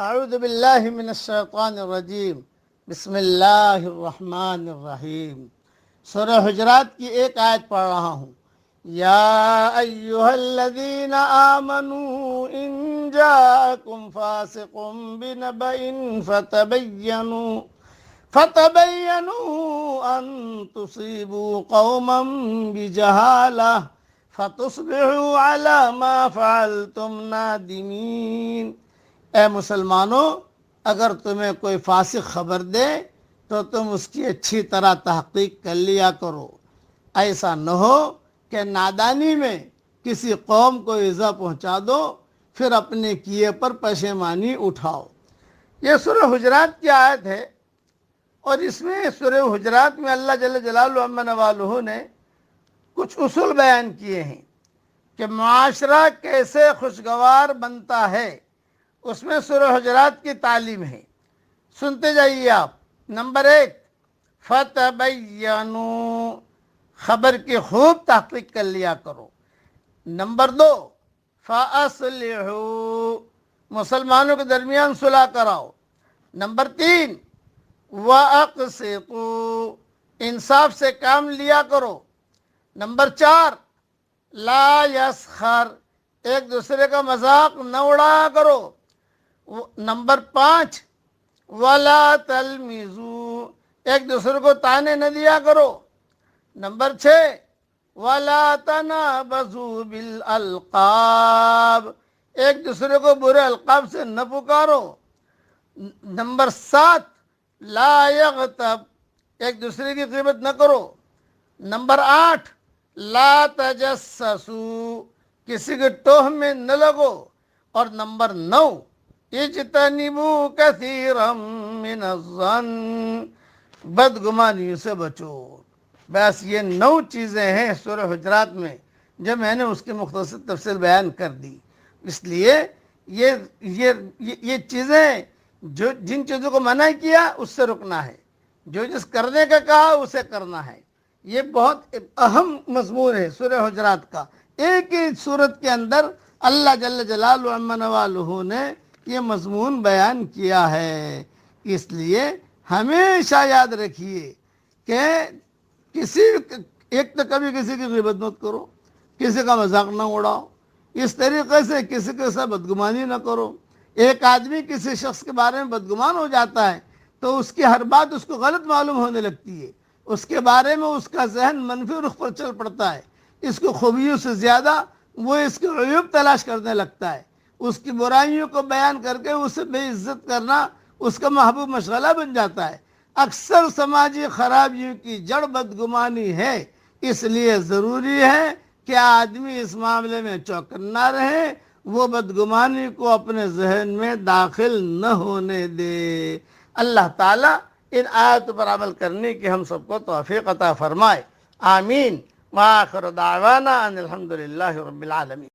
اعوذ باللہ من الشیطان الرجیم بسم اللہ الرحمن الرحیم۔ سورہ حجرات کی ایک آیت پڑھ رہا ہوں۔ یا ایہا الذین آمنوا ان جاءکم فاسق بنبأ فتبینوا ان تصیبوا قوما بجہالہ فتصبحوا علی ما فعلتم نادمین۔ اے مسلمانوں، اگر تمہیں کوئی فاسق خبر دے تو تم اس کی اچھی طرح تحقیق کر لیا کرو، ایسا نہ ہو کہ نادانی میں کسی قوم کو ایذا پہنچا دو پھر اپنے کیے پر پشیمانی اٹھاؤ۔ یہ سورہ حجرات کی آیت ہے، اور اس میں سورہ حجرات میں اللہ جل جلالہ عما نوالہ نے کچھ اصول بیان کیے ہیں کہ معاشرہ کیسے خوشگوار بنتا ہے، اس میں سورہ حجرات کی تعلیم ہے۔ سنتے جائیے آپ۔ نمبر 1، فتبینوا، خبر کی خوب تحقیق کر لیا کرو۔ نمبر 2، فاصلحوا، مسلمانوں کے درمیان صلح کراؤ۔ نمبر 3، واقسطوا، انصاف سے کام لیا کرو۔ نمبر 4، لا یسخر، ایک دوسرے کا مذاق نہ اڑایا کرو۔ نمبر 5، ولا تلمزوا، ایک دوسرے کو طعنے نہ دیا کرو۔ نمبر 6، ولا تنابزوا بالالقاب، ایک دوسرے کو برے القاب سے نہ پکارو۔ نمبر 7، لا یغتب، ایک دوسرے کی غیبت نہ کرو۔ نمبر 8، لا تجسسوا، کسی کے ٹوہ میں نہ لگو۔ اور نمبر 9، اجتنبوا کثیرا من الظن، بدگمانیوں سے بچو۔ بس یہ 9 چیزیں ہیں سورہ حجرات میں، جو میں نے اس کی مختصر تفصیل بیان کر دی۔ اس لیے یہ چیزیں جن چیزوں کو منع کیا اس سے رکنا ہے، جو جس کرنے کا کہا اسے کرنا ہے۔ یہ بہت اہم مضمون ہے سورہ حجرات کا۔ ایک ہی صورت کے اندر اللہ جل جلالہ عما نوالہ نے یہ مضمون بیان کیا ہے۔ اس لیے ہمیشہ یاد رکھیے کہ ایک تو کبھی کسی کی غیبت مت کرو، کسی کا مذاق نہ اڑاؤ، اس طریقے سے کسی کے ساتھ بدگمانی نہ کرو۔ ایک آدمی کسی شخص کے بارے میں بدگمان ہو جاتا ہے تو اس کی ہر بات اس کو غلط معلوم ہونے لگتی ہے، اس کے بارے میں اس کا ذہن منفی رخ پر چل پڑتا ہے، اس کو خوبیوں سے زیادہ وہ اس کے عیوب تلاش کرنے لگتا ہے، اس کی برائیوں کو بیان کر کے اسے بے عزت کرنا اس کا محبوب مشغلہ بن جاتا ہے۔ اکثر سماجی خرابیوں کی جڑ بدگمانی ہے، اس لیے ضروری ہے کہ آدمی اس معاملے میں چوکنا رہے، وہ بدگمانی کو اپنے ذہن میں داخل نہ ہونے دے۔ اللہ تعالیٰ ان آیتوں پر عمل کرنے کی ہم سب کو توفیق عطا فرمائے، آمین۔ وآخر دعوانا ان الحمدللہ رب العالمین۔